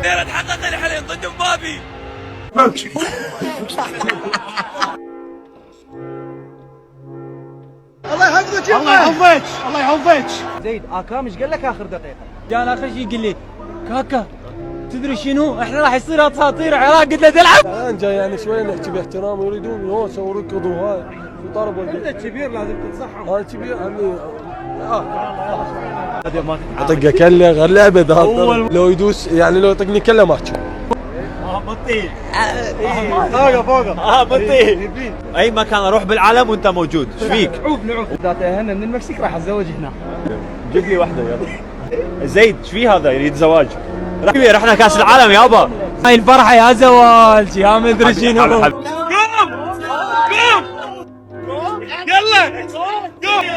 اخيرا تحقق لي حلم ضد مبابي. الله يحفظك الله يحفظك الله يحفظك. زيد اكرم ايش قال لك اخر دقيقه؟ كان اخر شيء يقول لي كاكا تدري شنو احنا راح يصير اساطير العراق قلت له تلعب. الان جاي يعني شوي نحكي باحترام يريدون يهوسوا وركضوا هاي وضربوا. انت كبير لازم تنصحهم. هاي كبير عمي. اطقه كله غير لعبه هذا لو يدوس يعني لو يطقني كله ما احكي. بطيء فوقه بطيء. اي مكان اروح بالعالم وانت موجود. ايش فيك؟ نعوف اذا تاهلنا من المكسيك راح اتزوج هنا. جيب لي واحده يلا. زيد ايش في هذا يريد زواج؟ رحنا كاس العالم يابا. هاي الفرحه يا زواج يا مدري شنو. قوم يلا قوم.